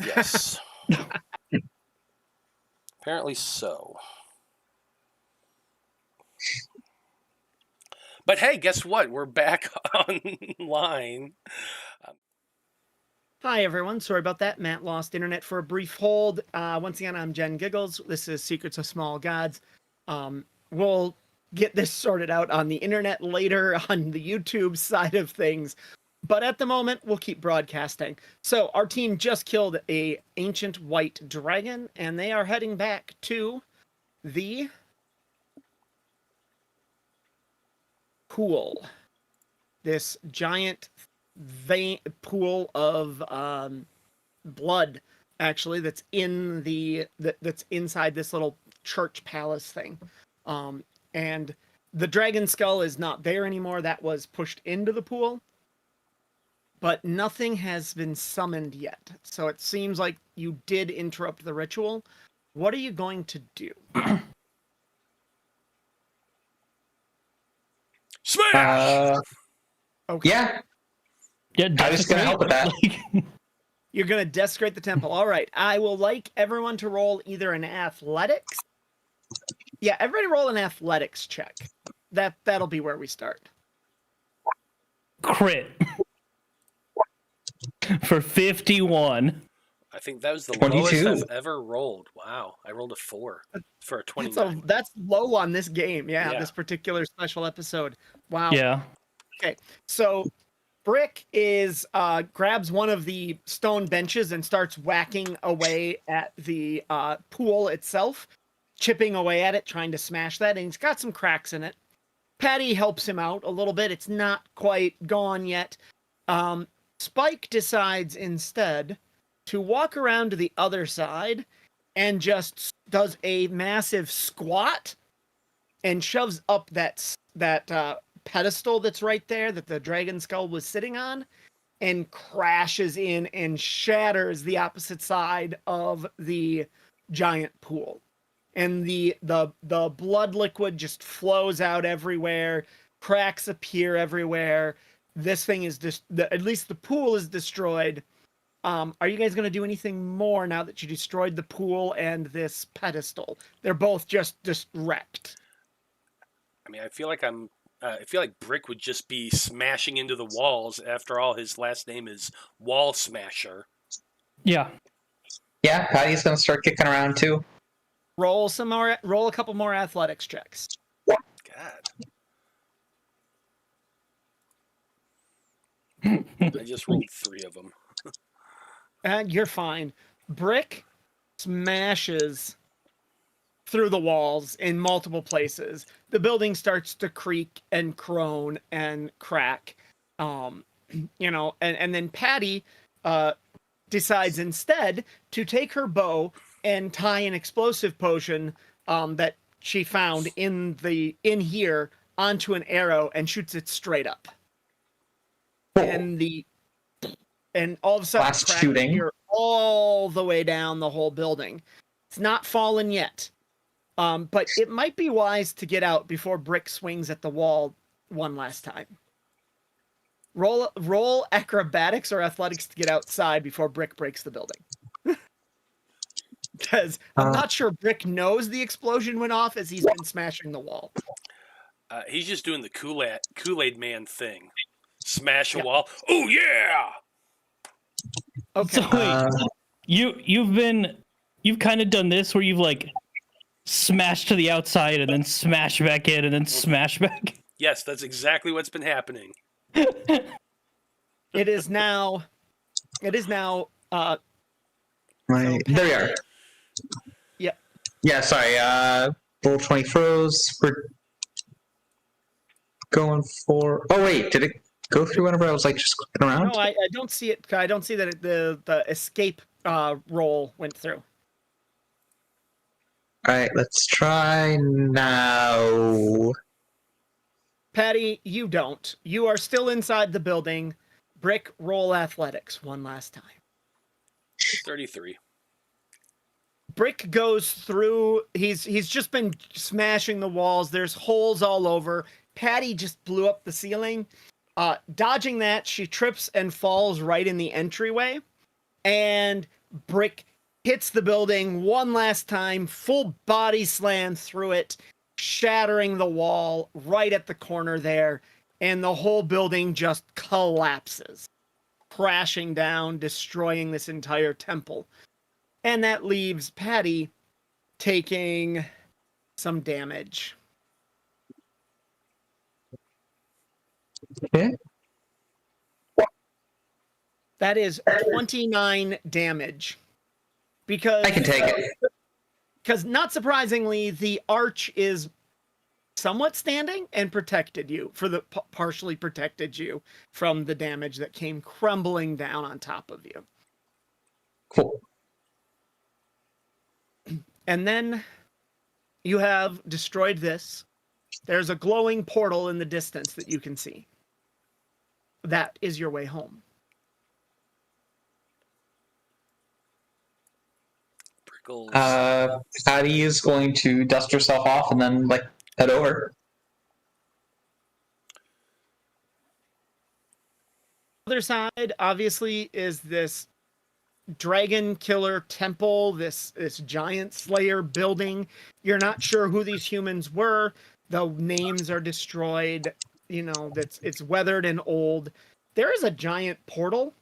Yes. Apparently so. But hey, guess what? We're back online. Hi, everyone. Sorry about that. Matt lost internet for a brief hold. Once again, I'm Jen Giggles. This is Secrets of Small Gods. We'll get this sorted out on the internet later on the YouTube side of things. But at the moment, we'll keep broadcasting. So our team just killed a ancient white dragon, and they are heading back to the pool. This giant pool of blood, actually, that's in that's inside this little church palace thing. And the dragon skull is not there anymore. That was pushed into the pool. But nothing has been summoned yet. So it seems like you did interrupt the ritual. What are you going to do? Smash! Okay. Yeah, Yeah, I was gonna help with that. You're going to desecrate the temple. All right. I will like everyone to roll either an athletics. Yeah, everybody roll an athletics check. That'll be where we start. Crit. For 51. I think that was the 22. lowest I've ever rolled. Wow. I rolled a 4 for a 29. That's low on this game. Yeah, Yeah. this particular special episode. Wow. Yeah. Okay. So Brick is grabs one of the stone benches and starts whacking away at the pool itself, chipping away at it, trying to smash that, and he's got some cracks in it. Patty helps him out a little bit. It's not quite gone yet. Spike decides instead to walk around to the other side and just does a massive squat and shoves up that pedestal that's right there that the dragon skull was sitting on, and crashes in and shatters the opposite side of the giant pool. And the blood liquid just flows out everywhere, cracks appear everywhere. This thing is just, at least the pool is destroyed. Are you guys going to do anything more now that you destroyed the pool and this pedestal? They're both just wrecked. I mean, I feel like Brick would just be smashing into the walls. After all, his last name is Wall Smasher. Yeah. Yeah, Patty's gonna start kicking around too. Roll a couple more athletics checks. God. I just rolled 3 of them. And you're fine. Brick smashes through the walls in multiple places. The building starts to creak and groan and crack. And then Patty decides instead to take her bow and tie an explosive potion that she found in here onto an arrow and shoots it straight up. And all of a sudden, Last cracks shooting. appear all the way down the whole building. It's not fallen yet, but it might be wise to get before Brick swings at the wall one last time. Roll acrobatics or athletics to get outside before Brick breaks the building. Because I'm not sure Brick knows the explosion went off as he's been smashing the wall. He's just doing the Kool-Aid Man thing. Smash a wall. Oh yeah! Okay. So wait, you've kind of done this where you've like smashed to the outside and then smash back in and then smash back. Yes, that's exactly what's been happening. It is now. There we are. Yep. Yeah, sorry. Roll 20 froze. We're going for. Oh wait, did it go through whenever I was like just clicking around? No, I don't see it. I don't see that the escape roll went through. All right, let's try now. Patty, you don't. You are still inside the building. Brick, roll athletics one last time. 33. Brick goes through. He's just been smashing the walls. There's holes all over. Patty just blew up the ceiling. Dodging that, she trips and falls right in the entryway. And Brick hits the building one last time, full body slam through it, shattering the wall right at the corner there, and the whole building just collapses, crashing down, destroying this entire temple. And that leaves Patty taking some damage. Okay. That is 29 damage. Because I can take it. Because not surprisingly, the arch is somewhat standing and protected you partially protected you from the damage that came crumbling down on top of you. Cool. And then you have destroyed this. There's a glowing portal in the distance that you can see. That is your way home. Prickles. Patty is going to dust herself off and then like head over. Other side, obviously, is this dragon killer temple, this giant slayer building. You're not sure who these humans were. The names are destroyed. You know, it's weathered and old. There is a giant portal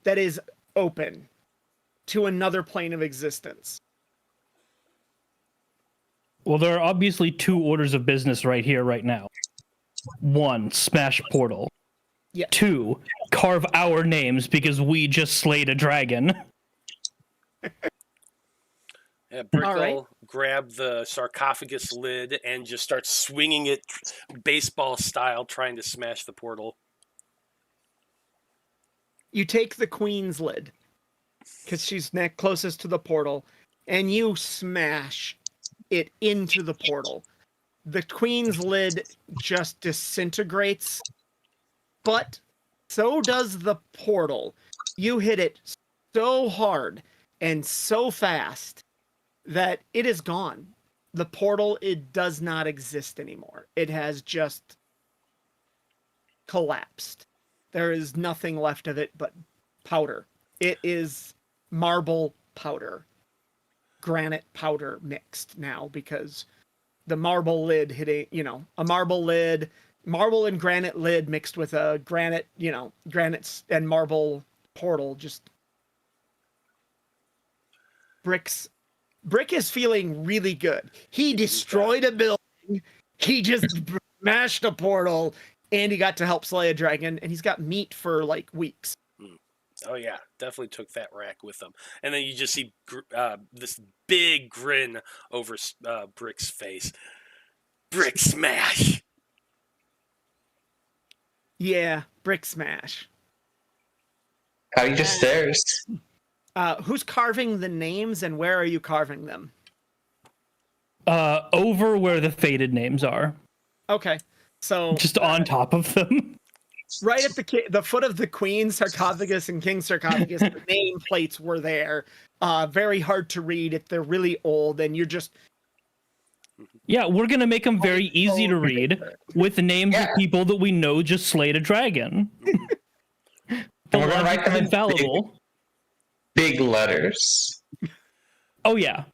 that is open to another plane of existence. Well, there are obviously two orders of business right here, right now. 1, smash portal. Yeah. 2, carve our names because we just slayed a dragon. Yeah, Brick All right. will grab the sarcophagus lid and just start swinging it baseball style, trying to smash the portal. You take the queen's lid, because she's closest to the portal, and you smash it into the portal. The queen's lid just disintegrates, but so does the portal. You hit it so hard and so fast that it is gone. The portal, it does not exist anymore. It has just collapsed. There is nothing left of it but powder. It is marble powder. Granite powder mixed now, because the marble lid hitting, a marble lid, marble and granite lid mixed with a granite, granites and marble portal. Just Brick is feeling really good. He destroyed a building. He just smashed a portal, and he got to help slay a dragon, and he's got meat for like weeks. Oh yeah, definitely took that rack with him. And then you just see this big grin over Brick's face. Brick smash. Yeah, Brick smash. Patty just stares. Who's carving the names, and where are you carving them? Over where the faded names are. Okay, so Just on top of them. right at the foot of the queen's sarcophagus and king's sarcophagus, the name plates were there. Very hard to read if they're really old, and you're just Yeah, we're going to make them very easy to read with names of people that we know just slayed a dragon. The We're gonna write logic them is in infallible. big letters. Oh, yeah.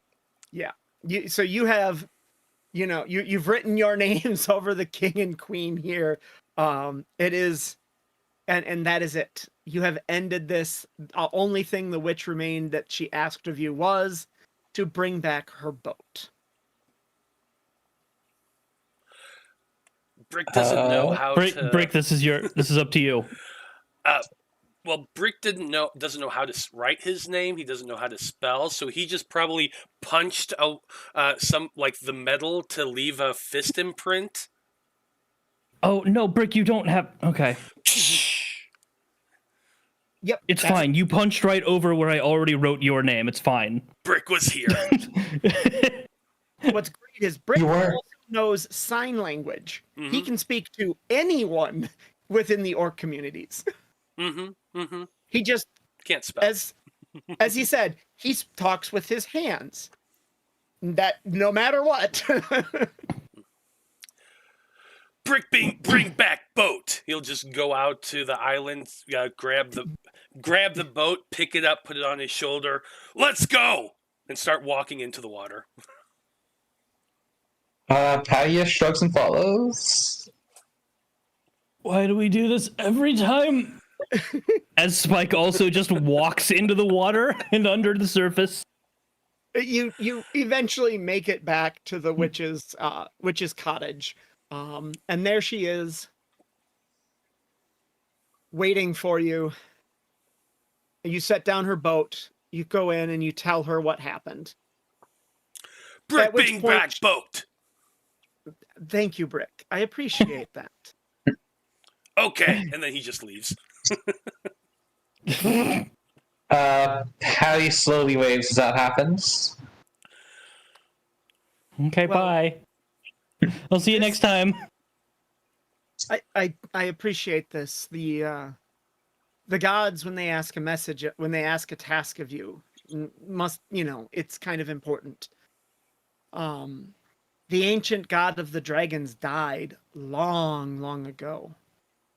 yeah. So you have, you've written your names over the king and queen here. It is, and that is it. You have ended this. Only thing the witch remained that she asked of you was to bring back her boat. Brick doesn't know how to. Brick, this is up to you. Well, Brick doesn't know how to write his name. He doesn't know how to spell, so he just probably punched some like the metal to leave a fist imprint. Oh, no, Brick, you don't have... Okay. Yep. It's fine. You punched right over where I already wrote your name. It's fine. Brick was here. What's great is Brick You were. also knows sign language. He Mhm. can speak to anyone within the orc communities. He just, Can't spell. as he said, he talks with his hands. That no matter what. bring back boat. He'll just go out to the island, grab the boat, pick it up, put it on his shoulder. Let's go, and start walking into the water. Padia shrugs and follows. Why do we do this every time? As Spike also just walks into the water and under the surface. You eventually make it back to the witch's cottage, and there she is, waiting for you. You set down her boat. You go in and you tell her what happened. Bring back boat. Thank you, Brick. I appreciate that. Okay, and then he just leaves. Patty slowly waves as that happens. Okay, Well, bye. I'll see you next time. I appreciate this. The gods, when they ask a task of you, must, it's kind of important. The ancient god of the dragons died long, long ago.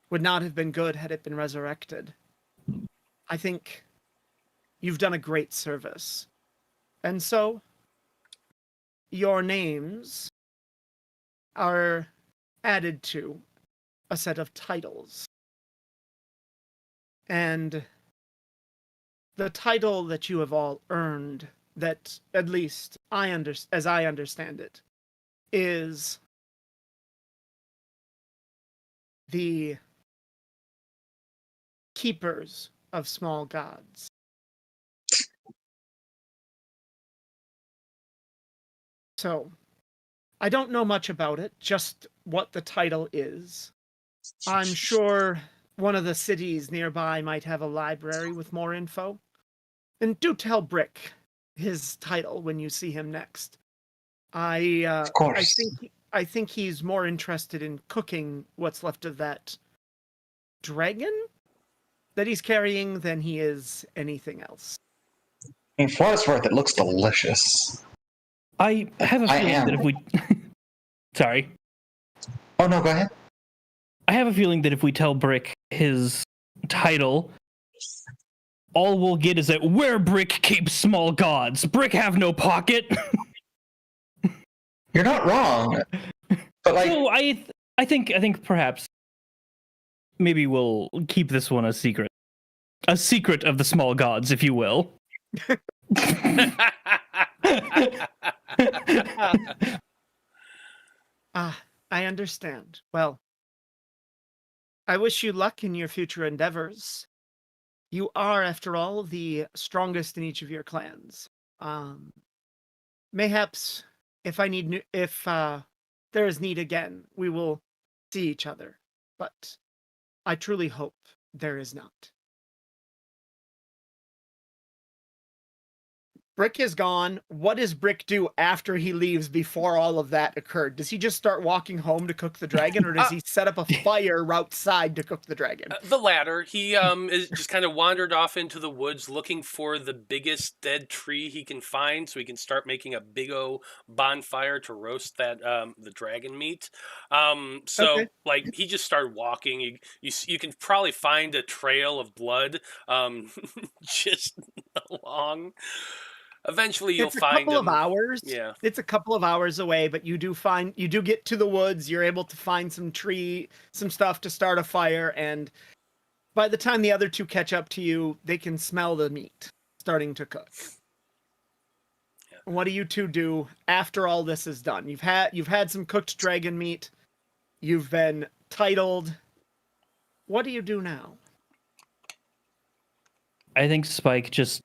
Would not have been good had it been resurrected. I think you've done a great service. And so, your names are added to a set of titles. And the title that you have all earned, that at least as I understand it, is the Keepers of Small Gods. So, I don't know much about it, just what the title is. I'm sure one of the cities nearby might have a library with more info. And do tell Brick his title when you see him next. Of course. I think he's more interested in cooking what's left of that dragon that he's carrying than he is anything else. I mean, for what it's worth, it looks delicious. I have a feeling that if we... Sorry. Oh, no, go ahead. I have a feeling that if we tell Brick his title, all we'll get is that where Brick keeps small gods. Brick have no pocket. You're not wrong. But like, No, I think perhaps maybe we'll keep this one a secret. A secret of the small gods, if you will. I understand. Well, I wish you luck in your future endeavors. You are, after all, the strongest in each of your clans. Mayhaps if there is need again, we will see each other. But I truly hope there is not. Brick is gone. What does Brick do after he leaves before all of that occurred? Does he just start walking home to cook the dragon, or does he set up a fire outside to cook the dragon? The latter. He is just kind of wandered off into the woods looking for the biggest dead tree he can find so he can start making a big O bonfire to roast that the dragon meat. Okay. Like he just started walking. You can probably find a trail of blood just along. Eventually, you'll find It's a couple of hours. Yeah, it's a couple of hours away, but you do get to the woods. You're able to find some stuff to start a fire, and by the time the other two catch up to you, they can smell the meat starting to cook. Yeah. What do you two do after all this is done? You've had some cooked dragon meat. You've been titled. What do you do now? I think Spike just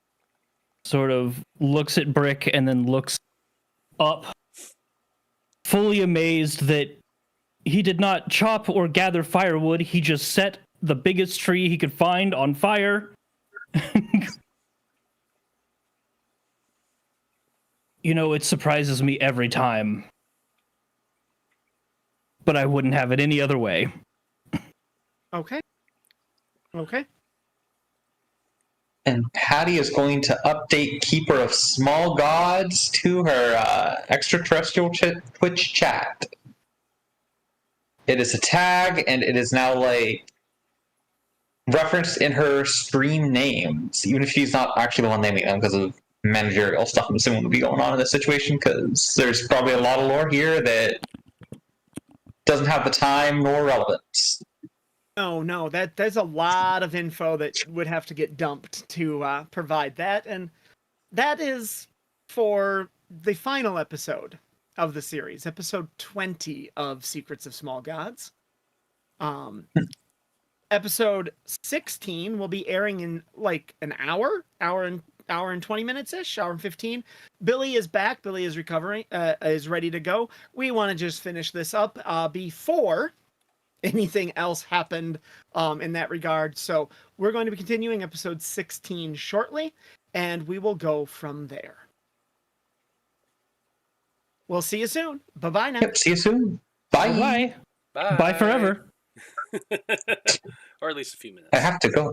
sort of looks at Brick and then looks up, fully amazed that he did not chop or gather firewood. He just set the biggest tree he could find on fire. It surprises me every time. But I wouldn't have it any other way. Okay. and Patty is going to update Keeper of Small Gods to her extraterrestrial Twitch chat. it is a tag, and it is now like referenced in her stream names, even if she's not actually the one naming them because of managerial stuff I'm assuming would be going on in this situation, because there's probably a lot of lore here that doesn't have the time nor relevance. No, there's a lot of info that would have to get dumped to provide that, and that is for the final episode of the series, episode 20 of Secrets of Small Gods. Episode 16 will be airing in like an hour and 20 minutes ish, hour and 15. Billy is back. Billy is recovering, is ready to go. We want to just finish this up before anything else happened in that regard. So we're going to be continuing episode 16 shortly, and we will go from there. We'll see you soon. Bye-bye now. Yep, see you soon. Bye. Bye. Bye. Bye forever. Or at least a few minutes. I have to go.